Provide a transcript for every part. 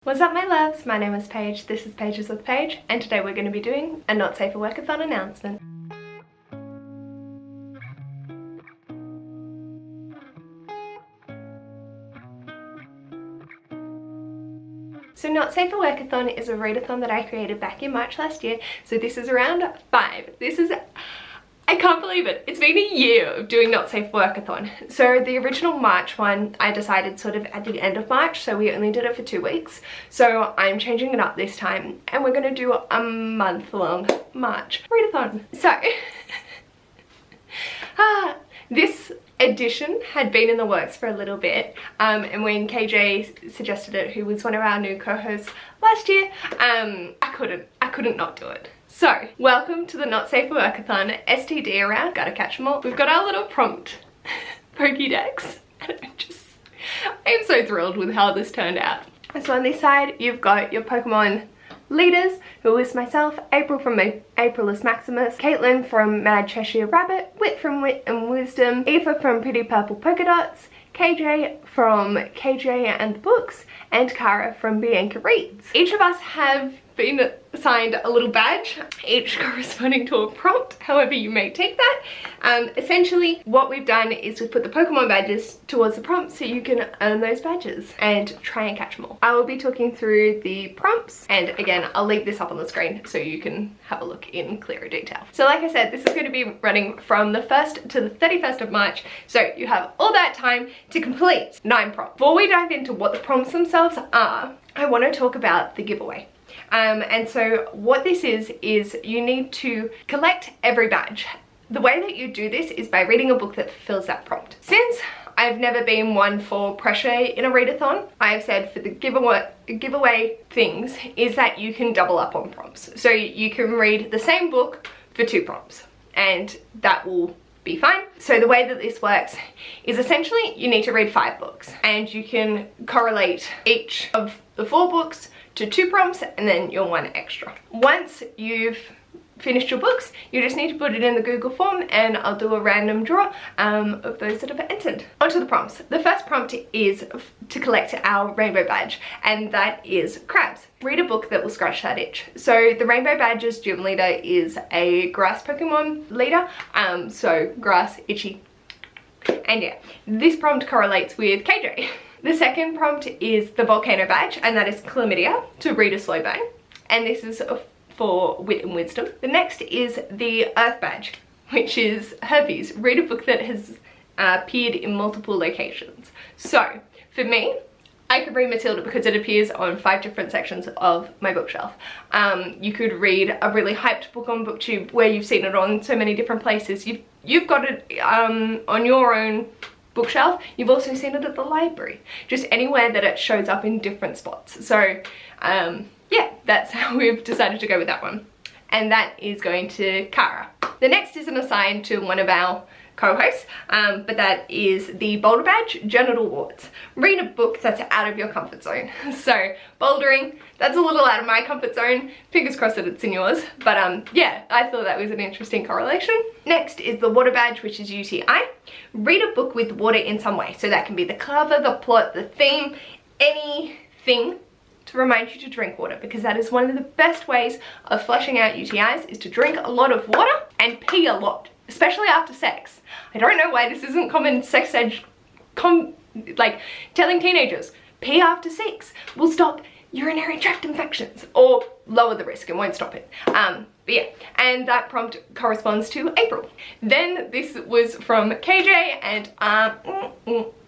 What's up my loves, my name is Paige, this is Pages with Paige, and today we're going to be doing a Not Safe for Workathon announcement. So Not Safe for Workathon is a readathon that I created back in March last year, so this is round 5. I can't believe it. It's been a year of doing Not Safe for Workathon. So the original March one, I decided sort of at the end of March, so we only did it for 2 weeks. So I'm changing it up this time, and we're gonna do a month-long March readathon. So, this edition had been in the works for a little bit, and when KJ suggested it, who was one of our new co-hosts last year, I couldn't not do it. So, welcome to the Not Safe for Workathon STD round. Gotta catch them all. We've got our little prompt Pokédex, and I'm so thrilled with how this turned out. So on this side, you've got your Pokemon leaders, who is myself, April from Aprilius Maximus, Caitlyn from Mad Cheshire Rabbit, Whit from Wit and Wisdom, Aoife from Pretty Purple Polka Dots, KJ from KJ and the Books, and Cara from Biancareads. Each of us have been assigned a little badge, each corresponding to a prompt, however you may take that. Essentially what we've done is we've put the Pokemon badges towards the prompts so you can earn those badges and try and catch them all. I will be talking through the prompts, and again I'll leave this up on the screen so you can have a look in clearer detail. So like I said, this is going to be running from the 1st to the 31st of March, so you have all that time to complete 9 prompts. Before we dive into what the prompts themselves are, I want to talk about the giveaway. And so what this is you need to collect every badge. The way that you do this is by reading a book that fulfills that prompt. Since I've never been one for pressure in a readathon, I have said for the giveaway things is that you can double up on prompts. So you can read the same book for 2 prompts, and that will be fine. So the way that this works is essentially you need to read 5 books, and you can correlate each of the 4 books to 2 prompts and then your 1 extra. Once you've finished your books, you just need to put it in the Google form, and I'll do a random draw of those that have entered. Onto the prompts. The first prompt is to collect our rainbow badge, and that is crabs. Read a book that will scratch that itch. So the rainbow badge's gym leader is a grass Pokemon leader, so grass, itchy, and yeah, this prompt correlates with KJ. The second prompt is the volcano badge, and that is chlamydia, to read a slow burn, and this is for Wit and Wisdom. The next is the earth badge, which is herpes. Read a book that has appeared in multiple locations. So for me, I could read Matilda because it appears on 5 different sections of my bookshelf. You could read a really hyped book on BookTube where you've seen it on so many different places. You've got it on your own bookshelf. You've also seen it at the library. Just anywhere that it shows up in different spots. So yeah, that's how we've decided to go with that one. And that is going to Cara. The next is an assign to one of our co-hosts, but that is the boulder badge, genital warts. Read a book that's out of your comfort zone. So bouldering, that's a little out of my comfort zone. Fingers crossed that it's in yours. But yeah, I thought that was an interesting correlation. Next is the water badge, which is UTI. Read a book with water in some way. So that can be the cover, the plot, the theme, anything to remind you to drink water, because that is one of the best ways of flushing out UTIs, is to drink a lot of water and pee a lot, especially after sex. I don't know why this isn't common sex ed, like telling teenagers, pee after sex will stop urinary tract infections, or lower the risk, and won't stop it. But yeah, and that prompt corresponds to April. Then this was from KJ, and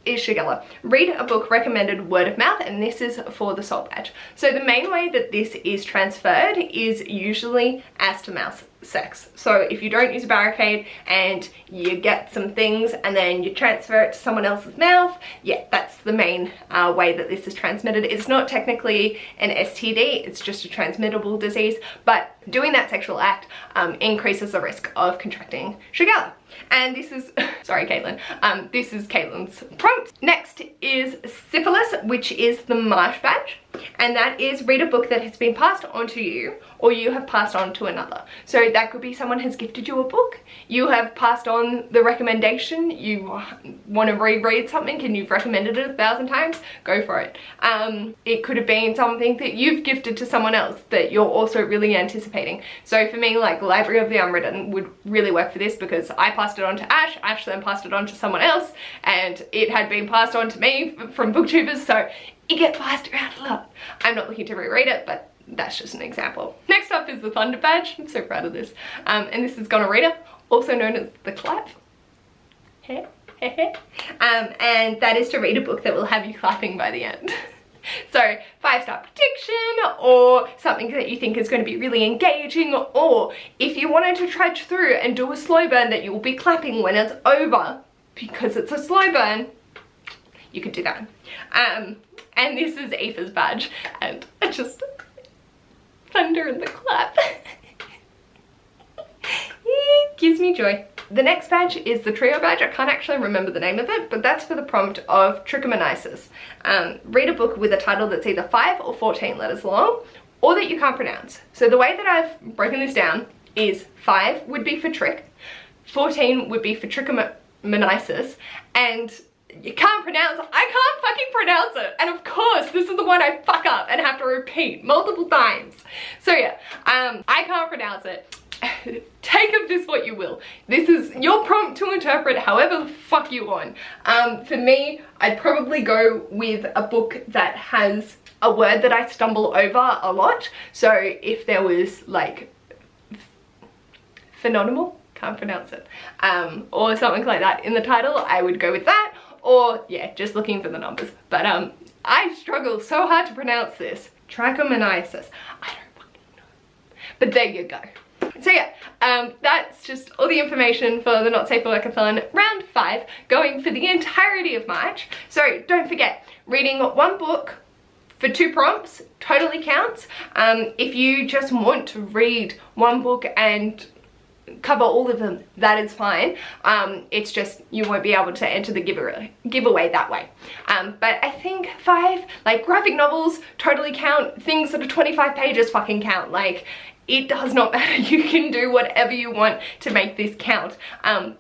is Shigella. Read a book recommended word of mouth, and this is for the soul badge. So the main way that this is transferred is usually ass to mouth sex. So if you don't use a barricade and you get some things and then you transfer it to someone else's mouth, yeah, that's the main way that this is transmitted. It's not technically an STD, it's just a transmittable disease, but doing that sexual act increases the risk of contracting Shigella. And this is, sorry Caitlyn, this is Caitlyn's prompt. Next is syphilis, which is the marsh badge. and that is read a book that has been passed on to you or you have passed on to another. So that could be someone has gifted you a book, you have passed on the recommendation, you want to reread something and you've recommended it 1,000 times, go for it. It could have been something that you've gifted to someone else that you're also really anticipating. So for me, like Library of the Unwritten would really work for this because I passed it on to Ash, Ash then passed it on to someone else, and it had been passed on to me from booktubers, so it gets passed around a lot. I'm not looking to reread it, but that's just an example. Next up is the Thunder Badge. I'm so proud of this. And this is Gonorrhea, also known as the clap. And that is to read a book that will have you clapping by the end. So 5-star prediction, or something that you think is going to be really engaging, or if you wanted to trudge through and do a slow burn that you will be clapping when it's over because it's a slow burn, you could do that. And this is Aoife's badge, and it just thunder and the clap. It gives me joy. The next badge is the trio badge. I can't actually remember the name of it, but that's for the prompt of trichomoniasis. Read a book with a title that's either 5 or 14 letters long, or that you can't pronounce. So the way that I've broken this down is 5 would be for trick, 14 would be for trichomoniasis, and you can't pronounce, I can't fucking pronounce it. And of course, this is the one I fuck up and have to repeat multiple times. So yeah, I can't pronounce it. Take of this what you will. This is your prompt to interpret however the fuck you want. For me, I'd probably go with a book that has a word that I stumble over a lot. So if there was like phenomenal, can't pronounce it, or something like that in the title, I would go with that. Or yeah, just looking for the numbers. But I struggle so hard to pronounce this. Trichomoniasis. I don't fucking know. But there you go. So yeah, that's just all the information for the Not Safe for Workathon round 5, going for the entirety of March. So don't forget, reading one book for 2 prompts totally counts. If you just want to read one book and cover all of them, that is fine. It's just you won't be able to enter the giveaway that way. But I think 5, like graphic novels totally count, things that are 25 pages fucking count. Like, it does not matter, you can do whatever you want to make this count.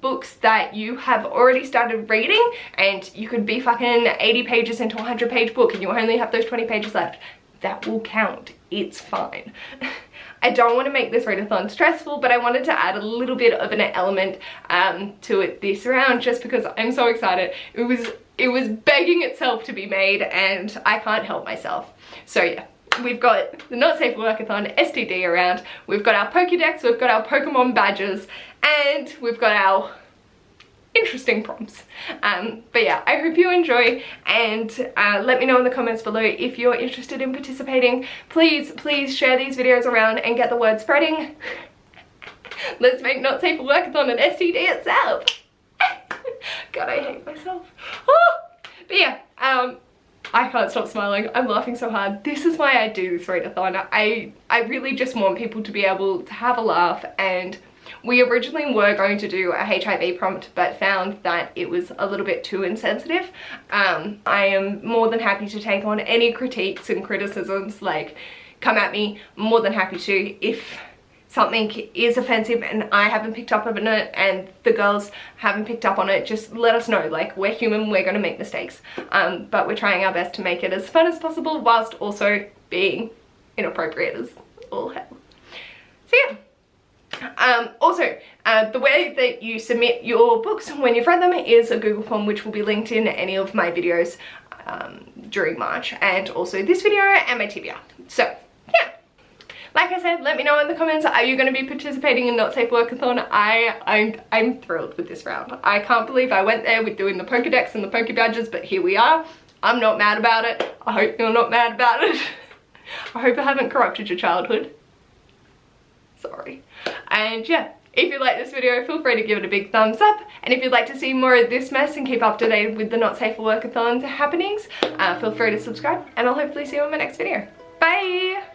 Books that you have already started reading and you could be fucking 80 pages into a 100-page book and you only have those 20 pages left, that will count, it's fine. I don't want to make this readathon stressful, but I wanted to add a little bit of an element to it this round just because I'm so excited. It was begging itself to be made and I can't help myself. So yeah. We've got the Not Safe for Workathon STD around, we've got our Pokédex, we've got our Pokemon badges, and we've got our interesting prompts. But yeah, I hope you enjoy, and let me know in the comments below if you're interested in participating. Please share these videos around and get the word spreading. Let's make Not Safe for Workathon an STD itself. God, I hate myself. Oh! But yeah, I can't stop smiling. I'm laughing so hard. This is why I do this readathon. I really just want people to be able to have a laugh, and we originally were going to do a HIV prompt but found that it was a little bit too insensitive. I am more than happy to take on any critiques and criticisms, like come at me, more than happy to. If something is offensive and I haven't picked up on it and the girls haven't picked up on it, just let us know. Like, we're human, we're gonna make mistakes, but we're trying our best to make it as fun as possible whilst also being inappropriate as all hell. So yeah, also the way that you submit your books when you've read them is a Google form, which will be linked in any of my videos during March, and also this video and my TBR. So yeah, like I said, let me know in the comments, are you going to be participating in Not Safe Workathon? I'm thrilled with this round. I can't believe I went there with doing the Pokédex and the Poké Badges, but here we are. I'm not mad about it. I hope you're not mad about it. I hope I haven't corrupted your childhood. Sorry. And yeah, if you like this video, feel free to give it a big thumbs up. And if you'd like to see more of this mess and keep up to date with the Not Safe for Workathon happenings, feel free to subscribe, and I'll hopefully see you in my next video. Bye!